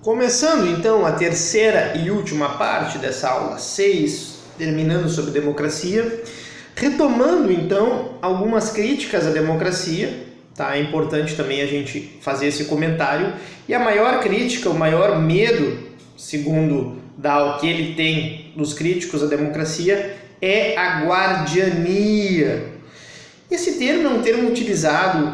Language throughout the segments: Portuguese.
Começando então a terceira e última parte dessa aula 6, terminando sobre democracia, retomando então algumas críticas à democracia, tá? É importante também a gente fazer esse comentário. E a maior crítica, o maior medo, segundo Dow, que ele tem dos críticos à democracia é a guardiania. Esse termo é um termo utilizado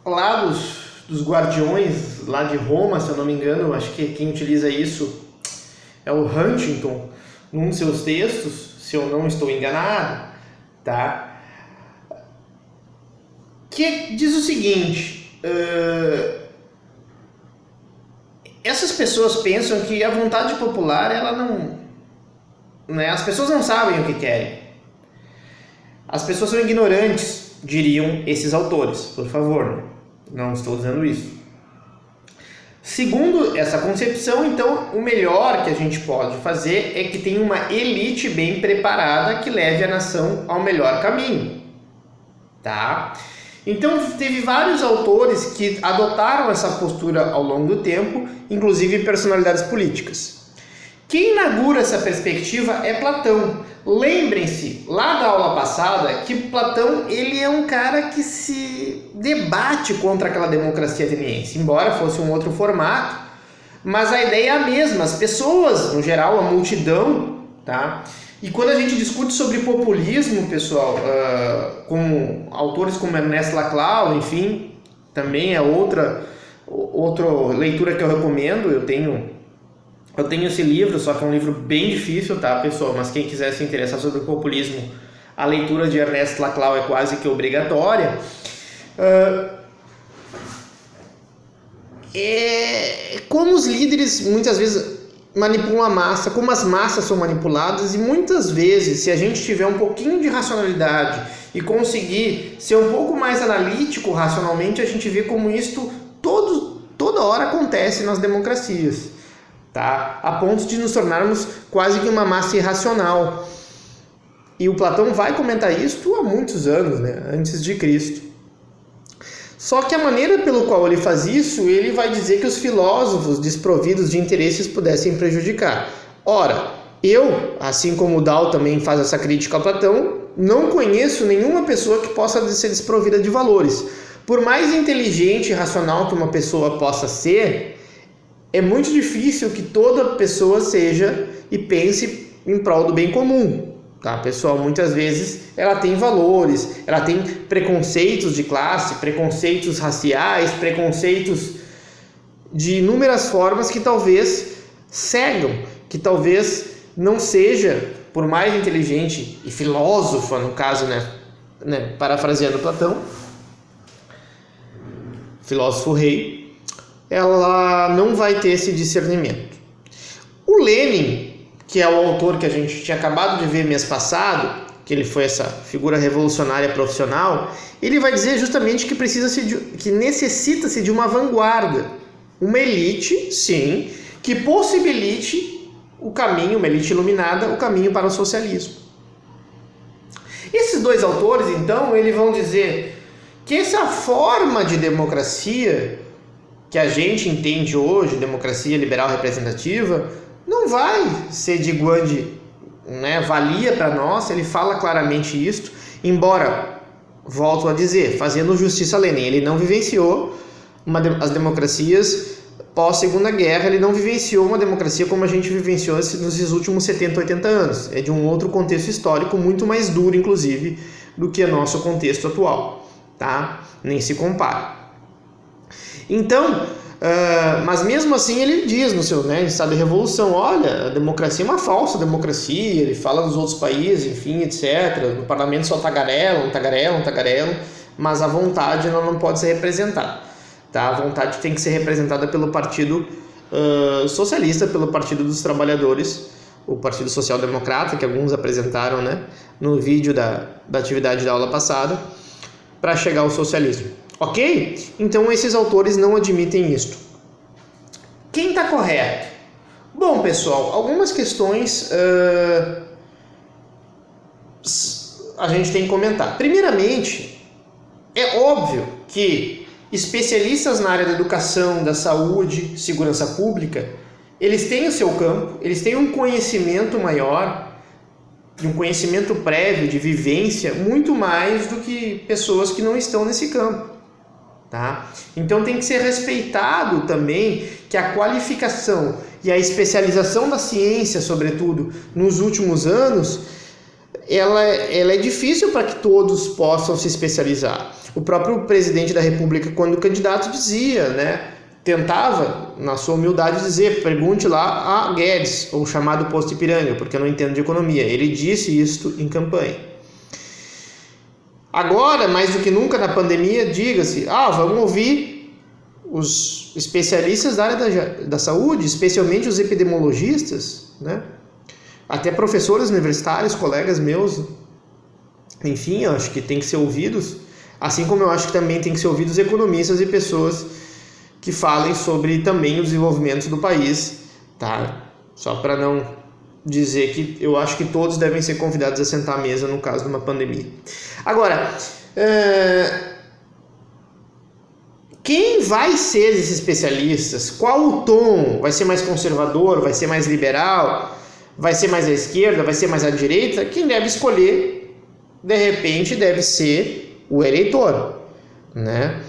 lá dos guardiões, lá de Roma, se eu não me engano. Acho que quem utiliza isso é o Huntington, num de seus textos, se eu não estou enganado, tá? Que diz o seguinte: essas pessoas pensam que a vontade popular, ela não, né? As pessoas não sabem o que querem. As pessoas são ignorantes, diriam esses autores. Por favor, não estou dizendo isso. Segundo essa concepção, então, o melhor que a gente pode fazer é que tenha uma elite bem preparada que leve a nação ao melhor caminho, tá? Então, teve vários autores que adotaram essa postura ao longo do tempo, inclusive personalidades políticas. Quem inaugura essa perspectiva é Platão. Lembrem-se, lá da aula passada, que Platão ele é um cara que se debate contra aquela democracia ateniense, embora fosse um outro formato, mas a ideia é a mesma, as pessoas, no geral, a multidão, tá? E quando a gente discute sobre populismo, pessoal, com autores como Ernest Laclau, enfim, também é outra leitura que eu recomendo. Eu tenho esse livro, só que é um livro bem difícil, tá, pessoal? Mas quem quiser se interessar sobre o populismo, a leitura de Ernest Laclau é quase que obrigatória. Como os líderes muitas vezes manipulam a massa, como as massas são manipuladas, e muitas vezes, se a gente tiver um pouquinho de racionalidade e conseguir ser um pouco mais analítico racionalmente, a gente vê como isto toda hora acontece nas democracias, tá? A ponto de nos tornarmos quase que uma massa irracional. E o Platão vai comentar isso há muitos anos, né? Antes de Cristo. Só que a maneira pelo qual ele faz isso, ele vai dizer que os filósofos desprovidos de interesses pudessem prejudicar. Ora, eu, assim como o Dow também faz essa crítica a Platão, não conheço nenhuma pessoa que possa ser desprovida de valores. Por mais inteligente e racional que uma pessoa possa ser, é muito difícil que toda pessoa seja e pense em prol do bem comum. Tá, pessoal? Muitas vezes ela tem valores, ela tem preconceitos de classe, preconceitos raciais, preconceitos de inúmeras formas que talvez cegam, que talvez não seja, por mais inteligente e filósofa, no caso, né, parafraseando Platão, filósofo rei, ela não vai ter esse discernimento. O Lenin, que é o autor que a gente tinha acabado de ver mês passado, que ele foi essa figura revolucionária profissional, ele vai dizer justamente que necessita-se de uma vanguarda, uma elite, sim, que possibilite o caminho, uma elite iluminada, o caminho para o socialismo. Esses dois autores, então, eles vão dizer que essa forma de democracia que a gente entende hoje, democracia liberal representativa, não vai ser de grande, né, valia para nós. Ele fala claramente isso, embora, volto a dizer, fazendo justiça a Lenin, ele não vivenciou as democracias pós-Segunda Guerra, ele não vivenciou uma democracia como a gente vivenciou nos últimos 70, 80 anos. É de um outro contexto histórico, muito mais duro, inclusive, do que o nosso contexto atual, tá? Nem se compara. Então, mas mesmo assim ele diz no seu, né, Estado de Revolução, olha, a democracia é uma falsa democracia. Ele fala dos outros países, enfim, etc. No parlamento só tagarelam, mas a vontade ela não pode ser representada, tá? A vontade tem que ser representada pelo Partido Socialista, pelo Partido dos Trabalhadores, o Partido Social Democrata, que alguns apresentaram, né, no vídeo da atividade da aula passada, para chegar ao socialismo. Ok? Então esses autores não admitem isto. Quem está correto? Bom, pessoal, algumas questões a gente tem que comentar. Primeiramente, é óbvio que especialistas na área da educação, da saúde, segurança pública, eles têm o seu campo, eles têm um conhecimento maior, um conhecimento prévio de vivência, muito mais do que pessoas que não estão nesse campo, tá? Então tem que ser respeitado também que a qualificação e a especialização da ciência, sobretudo nos últimos anos, ela é difícil para que todos possam se especializar. O próprio presidente da República, quando candidato, dizia, né, tentava, na sua humildade, dizer, pergunte lá a Guedes, ou chamado Posto Ipiranga, porque eu não entendo de economia. Ele disse isso em campanha. Agora, mais do que nunca na pandemia, diga-se, vamos ouvir os especialistas da área da saúde, especialmente os epidemiologistas, né? Até professores universitários, colegas meus, enfim, eu acho que tem que ser ouvidos, assim como eu acho que também tem que ser ouvidos economistas e pessoas que falem sobre também o desenvolvimento do país, tá? Só para não dizer que eu acho que todos devem ser convidados a sentar à mesa no caso de uma pandemia. Agora, quem vai ser esses especialistas? Qual o tom? Vai ser mais conservador? Vai ser mais liberal? Vai ser mais à esquerda? Vai ser mais à direita? Quem deve escolher, de repente, deve ser o eleitor, né?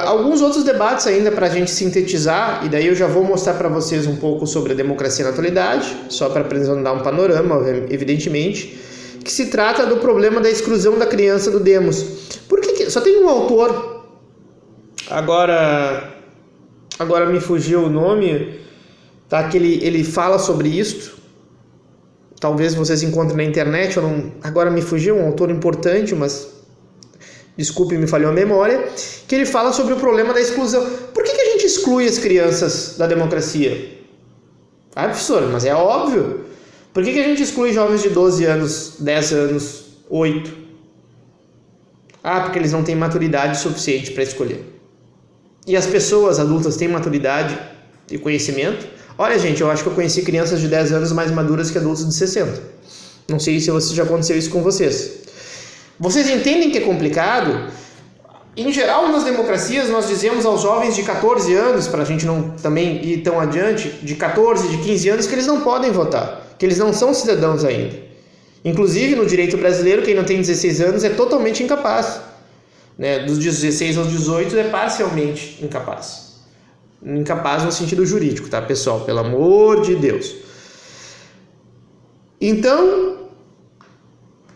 Alguns outros debates ainda para a gente sintetizar, e daí eu já vou mostrar para vocês um pouco sobre a democracia na atualidade, só para apresentar um panorama, evidentemente, que se trata do problema da exclusão da criança do Demos. Por que só tem um autor, agora me fugiu o nome, tá? Que ele fala sobre isto, talvez vocês encontrem na internet, agora me fugiu, um autor importante, mas desculpe, me falhou a memória, que ele fala sobre o problema da exclusão. Por que a gente exclui as crianças da democracia? Professor, mas é óbvio. Por que a gente exclui jovens de 12 anos, 10 anos, 8? Porque eles não têm maturidade suficiente para escolher. E as pessoas adultas têm maturidade e conhecimento? Olha, gente, eu acho que eu conheci crianças de 10 anos mais maduras que adultos de 60. Não sei se já aconteceu isso com vocês. Vocês entendem que é complicado? Em geral, nas democracias, nós dizemos aos jovens de 14 anos, para a gente não também ir tão adiante, de 14, de 15 anos, que eles não podem votar, que eles não são cidadãos ainda. Inclusive, no direito brasileiro, quem não tem 16 anos é totalmente incapaz. Né? Dos 16 aos 18 é parcialmente incapaz. Incapaz no sentido jurídico, tá, pessoal? Pelo amor de Deus. Então,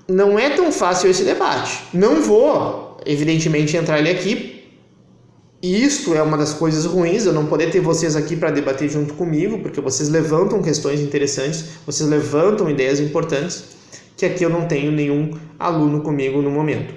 não é tão fácil esse debate. Não vou, evidentemente, entrar ali aqui. Isto é uma das coisas ruins, eu não poder ter vocês aqui para debater junto comigo, porque vocês levantam questões interessantes, vocês levantam ideias importantes, que aqui eu não tenho nenhum aluno comigo no momento.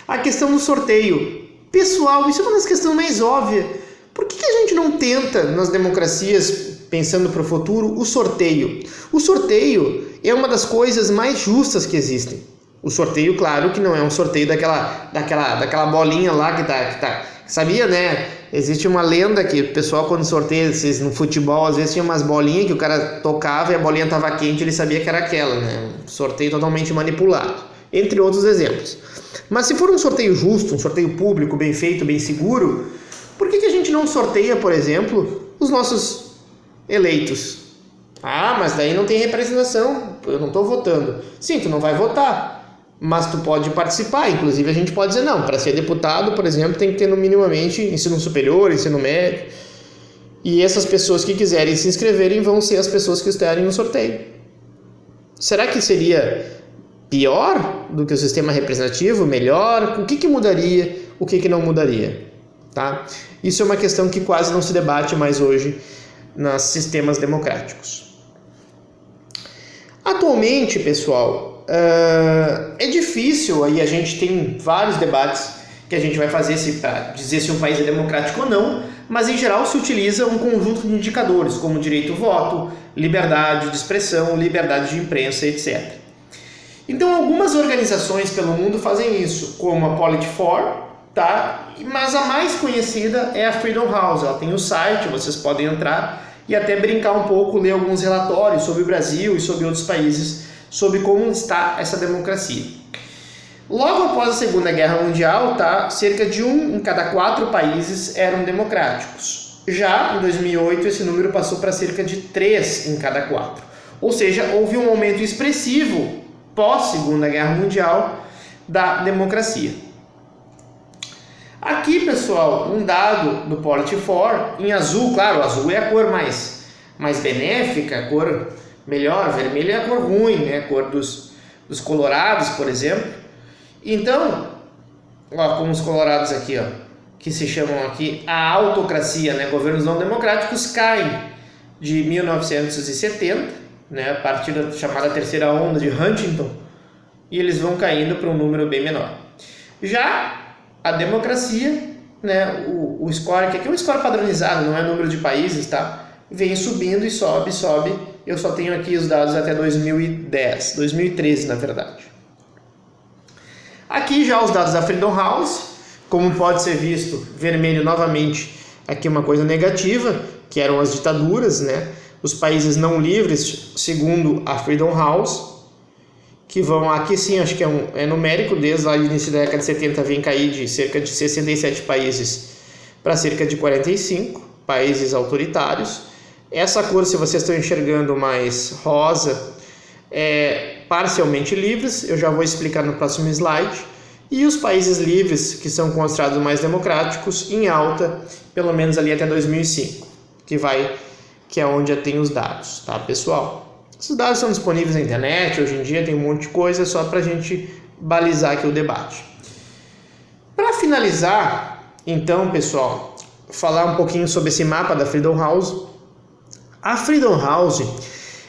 A questão do sorteio. Pessoal, isso é uma das questões mais óbvias. Por que a gente não tenta, nas democracias, pensando para o futuro, o sorteio? O sorteio é uma das coisas mais justas que existem. O sorteio, claro, que não é um sorteio daquela bolinha lá que tá. Sabia, né? Existe uma lenda que o pessoal, quando sorteia no futebol, às vezes tinha umas bolinhas que o cara tocava e a bolinha estava quente, ele sabia que era aquela, né? Um sorteio totalmente manipulado, entre outros exemplos. Mas se for um sorteio justo, um sorteio público, bem feito, bem seguro, por que a gente não sorteia, por exemplo, os nossos eleitos? Mas daí não tem representação, eu não estou votando. Sim, tu não vai votar, mas tu pode participar. Inclusive a gente pode dizer, não, para ser deputado, por exemplo, tem que ter no minimamente ensino superior, ensino médio. E essas pessoas que quiserem se inscreverem vão ser as pessoas que estarem no sorteio. Será que seria pior do que o sistema representativo? Melhor? O que mudaria? O que não mudaria? Tá? Isso é uma questão que quase não se debate mais hoje nos sistemas democráticos. Atualmente, pessoal, é difícil, aí a gente tem vários debates que a gente vai fazer para dizer se um país é democrático ou não, mas em geral se utiliza um conjunto de indicadores, como direito ao voto, liberdade de expressão, liberdade de imprensa, etc. Então algumas organizações pelo mundo fazem isso, como a Polity4, tá? Mas a mais conhecida é a Freedom House. Ela tem o site, vocês podem entrar e até brincar um pouco, ler alguns relatórios sobre o Brasil e sobre outros países, sobre como está essa democracia. Logo após a Segunda Guerra Mundial, tá, cerca de 1 em cada 4 países eram democráticos. Já em 2008, esse número passou para cerca de 3 em cada 4. Ou seja, houve um aumento expressivo pós-Segunda Guerra Mundial da democracia. Aqui, pessoal, um dado do Policy4, em azul, claro, o azul é a cor mais benéfica, a cor melhor, vermelho é a cor ruim, né? A cor dos colorados, por exemplo. Então, ó, como os colorados aqui, ó, que se chamam aqui a autocracia, né? Governos não democráticos caem de 1970, né? A partir da chamada terceira onda de Huntington, e eles vão caindo para um número bem menor. Já a democracia, né, o score, que aqui é um score padronizado, não é número de países, tá? Vem subindo e sobe. Eu só tenho aqui os dados até 2013, na verdade. Aqui já os dados da Freedom House, como pode ser visto, vermelho novamente, aqui uma coisa negativa, que eram as ditaduras, né? Os países não livres, segundo a Freedom House, que vão aqui sim, acho que é numérico, desde lá no início da década de 70 vem cair de cerca de 67 países para cerca de 45 países autoritários. Essa cor, se vocês estão enxergando mais rosa, é parcialmente livres, eu já vou explicar no próximo slide. E os países livres, que são considerados mais democráticos, em alta, pelo menos ali até 2005, que é onde eu tenho os dados, tá, pessoal? Esses dados são disponíveis na internet, hoje em dia tem um monte de coisa, só para a gente balizar aqui o debate. Para finalizar, então, pessoal, falar um pouquinho sobre esse mapa da Freedom House. A Freedom House,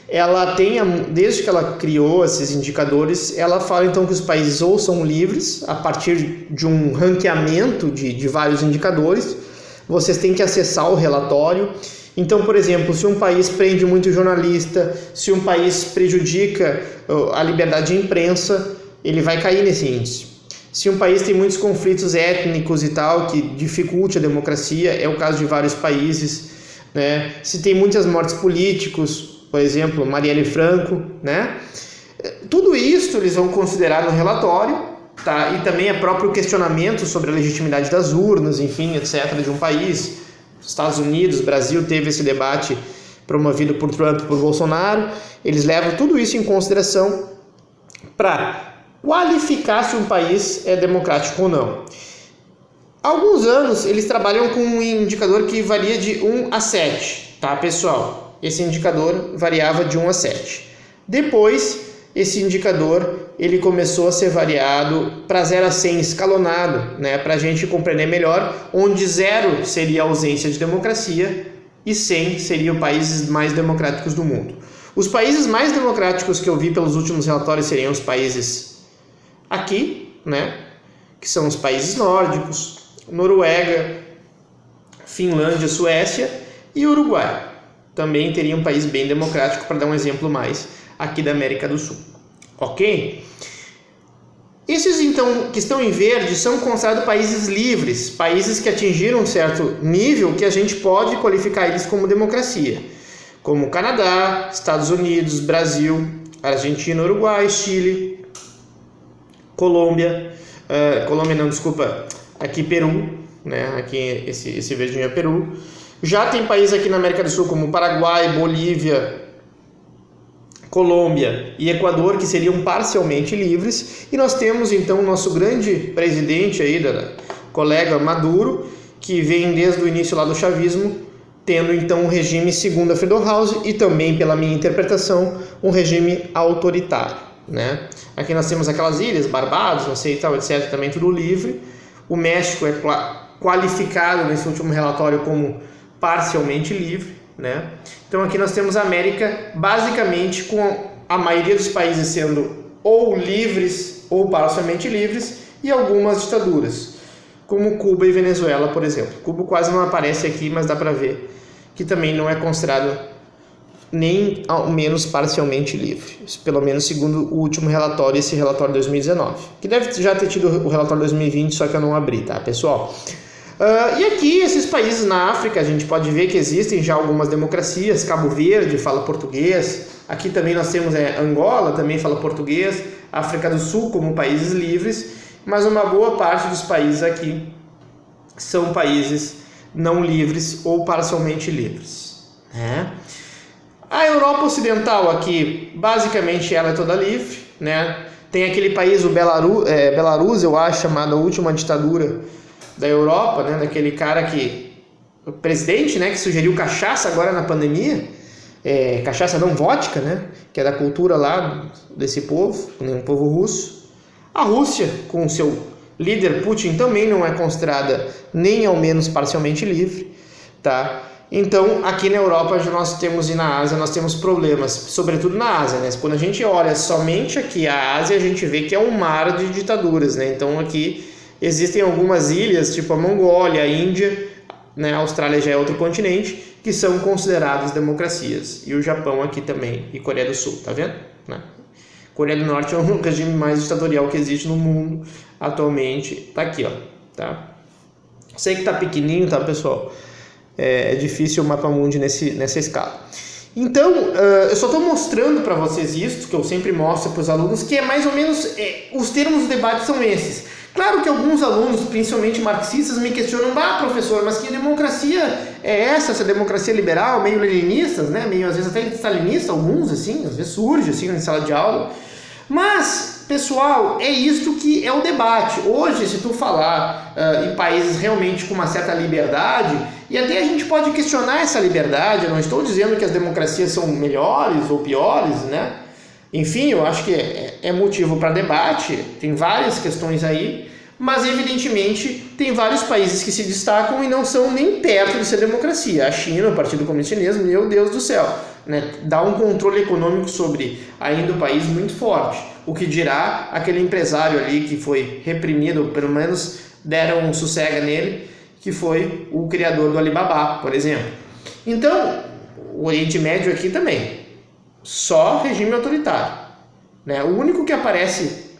ela tem, desde que ela criou esses indicadores, ela fala então que os países ou são livres, a partir de um ranqueamento de vários indicadores, vocês têm que acessar o relatório. Então, por exemplo, se um país prende muito jornalista, se um país prejudica a liberdade de imprensa, ele vai cair nesse índice. Se um país tem muitos conflitos étnicos e tal, que dificulte a democracia, é o caso de vários países, né? Se tem muitas mortes políticos, por exemplo, Marielle Franco, né? Tudo isso eles vão considerar no relatório, tá? E também é próprio questionamento sobre a legitimidade das urnas, enfim, etc., de um país. Estados Unidos, Brasil teve esse debate promovido por Trump e por Bolsonaro. Eles levam tudo isso em consideração para qualificar se um país é democrático ou não. Há alguns anos eles trabalham com um indicador que varia de 1 a 7, tá, pessoal? Esse indicador variava de 1 a 7. Depois, esse indicador ele começou a ser variado para 0 a 100, escalonado, né, para a gente compreender melhor, onde 0 seria a ausência de democracia e 100 seriam países mais democráticos do mundo. Os países mais democráticos que eu vi pelos últimos relatórios seriam os países aqui, né, que são os países nórdicos, Noruega, Finlândia, Suécia e Uruguai. Também teria um país bem democrático, para dar um exemplo mais, aqui da América do Sul. Ok? Esses, então, que estão em verde, são considerados países livres, países que atingiram um certo nível que a gente pode qualificar eles como democracia, como Canadá, Estados Unidos, Brasil, Argentina, Uruguai, Chile, aqui Peru, né? Aqui esse verdinho é Peru. Já tem países aqui na América do Sul como Paraguai, Bolívia, Colômbia e Equador, que seriam parcialmente livres, e nós temos então o nosso grande presidente aí, colega Maduro, que vem desde o início lá do chavismo, tendo então um regime segundo a Freedom House e também, pela minha interpretação, um regime autoritário, né? Aqui nós temos aquelas ilhas, Barbados, não sei e tal, etc., também tudo livre. O México é qualificado nesse último relatório como parcialmente livre, né? Então aqui nós temos a América basicamente com a maioria dos países sendo ou livres ou parcialmente livres e algumas ditaduras, como Cuba e Venezuela, por exemplo. Cuba quase não aparece aqui, mas dá para ver que também não é considerado nem ao menos parcialmente livre, pelo menos segundo o último relatório, esse relatório de 2019, que deve já ter tido o relatório 2020, só que eu não abri, tá, pessoal? E aqui, esses países na África, a gente pode ver que existem já algumas democracias. Cabo Verde fala português. Aqui também nós temos Angola, também fala português. África do Sul como países livres, mas uma boa parte dos países aqui são países não livres ou parcialmente livres, né? A Europa Ocidental aqui, basicamente ela é toda livre, né? Tem aquele país, o Belarus, eu acho, chamado a última ditadura da Europa, né? Daquele cara o presidente, né? Que sugeriu cachaça agora na pandemia, cachaça não vodka, né? Que é da cultura lá desse povo, um povo russo. A Rússia, com seu líder Putin, também não é considerada nem ao menos parcialmente livre, tá? Então, aqui na Europa nós temos e na Ásia nós temos problemas, sobretudo na Ásia, né? Quando a gente olha somente aqui a Ásia, a gente vê que é um mar de ditaduras, né? Então, aqui existem algumas ilhas, tipo a Mongólia, a Índia, né? A Austrália já é outro continente, que são consideradas democracias. E o Japão aqui também, e Coreia do Sul, tá vendo? Né? Coreia do Norte é o regime mais ditatorial que existe no mundo atualmente. Tá aqui, ó, tá? Sei que tá pequenininho, tá, pessoal? É difícil o mapa mundi nessa escala. Então, eu só estou mostrando para vocês isso, que eu sempre mostro para os alunos, que é mais ou menos, os termos do debate são esses. Claro que alguns alunos, principalmente marxistas, me questionam, professor, mas que democracia é essa democracia liberal, meio leninista, né? Meio às vezes até stalinista, alguns assim, às vezes surge assim em sala de aula. Mas, pessoal, é isto que é o debate. Hoje, se tu falar em países realmente com uma certa liberdade, e até a gente pode questionar essa liberdade, eu não estou dizendo que as democracias são melhores ou piores, né? Enfim, eu acho que é motivo para debate, tem várias questões aí, mas evidentemente tem vários países que se destacam e não são nem perto de ser democracia. A China, o Partido Comunista Chinês, meu Deus do céu, né? Dá um controle econômico sobre ainda o país muito forte. O que dirá aquele empresário ali que foi reprimido, ou pelo menos deram um sossego nele, que foi o criador do Alibaba, por exemplo. Então, o Oriente Médio aqui também, só regime autoritário, né? O único que aparece,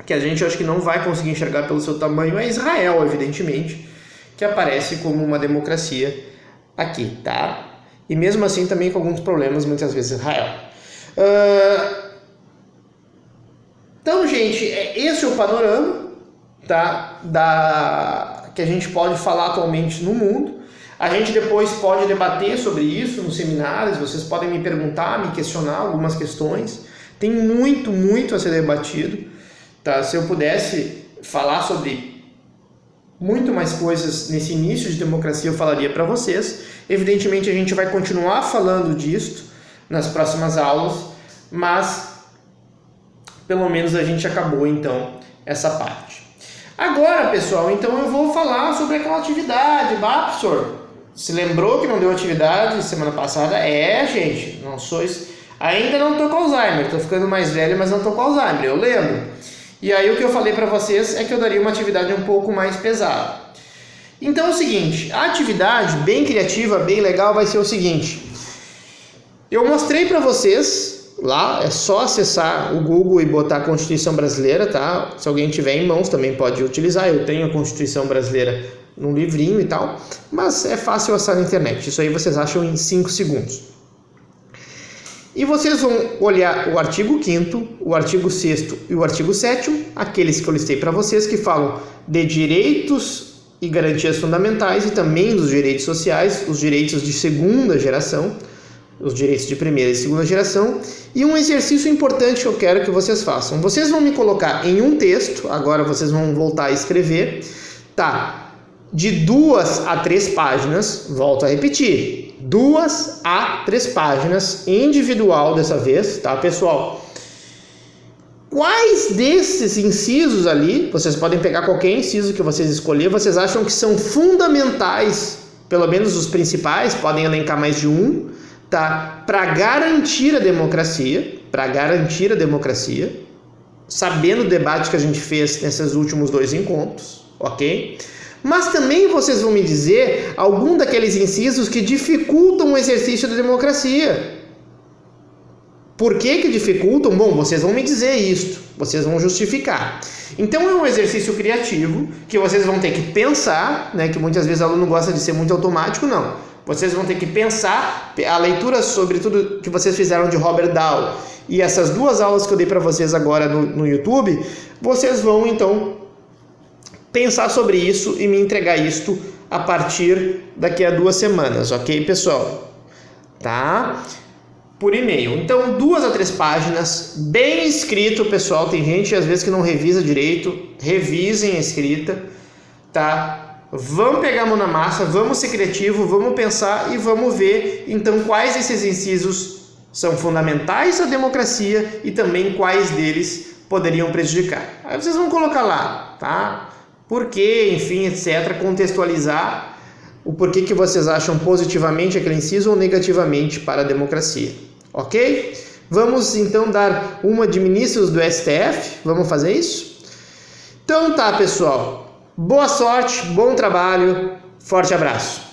que a gente acho que não vai conseguir enxergar pelo seu tamanho, é Israel, evidentemente, que aparece como uma democracia aqui, tá? E mesmo assim também com alguns problemas, muitas vezes, Israel. Então, gente, esse é o panorama, tá? Que a gente pode falar atualmente no mundo. A gente depois pode debater sobre isso nos seminários, vocês podem me perguntar, me questionar algumas questões. Tem muito a ser debatido, tá? Se eu pudesse falar sobre muito mais coisas nesse início de democracia, eu falaria para vocês. Evidentemente, a gente vai continuar falando disto nas próximas aulas, mas pelo menos a gente acabou, então, essa parte. Agora, pessoal, então eu vou falar sobre aquela atividade. Professor, se lembrou que não deu atividade semana passada? Gente, ainda não tô com Alzheimer, tô ficando mais velho, mas não tô com Alzheimer, eu lembro. E aí o que eu falei para vocês é que eu daria uma atividade um pouco mais pesada. Então é o seguinte, a atividade bem criativa, bem legal, vai ser o seguinte. Eu mostrei para vocês, lá é só acessar o Google e botar a Constituição Brasileira, tá? Se alguém tiver em mãos também pode utilizar, eu tenho a Constituição Brasileira num livrinho e tal, mas é fácil acessar na internet, isso aí vocês acham em 5 segundos. E vocês vão olhar o artigo 5º, o artigo 6º e o artigo 7º, aqueles que eu listei para vocês, que falam de direitos e garantias fundamentais e também dos direitos sociais, os direitos de segunda geração, os direitos de primeira e segunda geração, e um exercício importante que eu quero que vocês façam. Vocês vão me colocar em um texto, agora vocês vão voltar a escrever, de 2 a 3 páginas, volto a repetir, 2 a 3 páginas, individual dessa vez, tá, pessoal? Quais desses incisos ali, vocês podem pegar qualquer inciso que vocês escolher, vocês acham que são fundamentais, pelo menos os principais, podem elencar mais de um, tá? Para garantir a democracia, sabendo o debate que a gente fez nesses últimos 2 encontros, ok? Mas também vocês vão me dizer algum daqueles incisos que dificultam o exercício da democracia. Por que dificultam? Bom, vocês vão me dizer isso, vocês vão justificar. Então é um exercício criativo que vocês vão ter que pensar, né? Que muitas vezes o aluno gosta de ser muito automático, não. vocês vão ter que pensar, a leitura sobre tudo que vocês fizeram de Robert Dahl e essas 2 aulas que eu dei para vocês agora no YouTube, vocês vão então pensar sobre isso e me entregar isto a partir daqui a 2 semanas, ok, pessoal? Tá? Por e-mail. Então, 2 a 3 páginas, bem escrito, pessoal. Tem gente às vezes que não revisa direito. Revisem a escrita, tá? Vamos pegar a mão na massa, vamos ser criativos, vamos pensar e vamos ver então quais desses incisos são fundamentais à democracia e também quais deles poderiam prejudicar. Aí vocês vão colocar lá, tá? Por quê, enfim, etc. Contextualizar o porquê que vocês acham positivamente aquele inciso ou negativamente para a democracia. Ok? Vamos então dar uma de ministros do STF. Vamos fazer isso? Então tá, pessoal. Boa sorte, bom trabalho, forte abraço.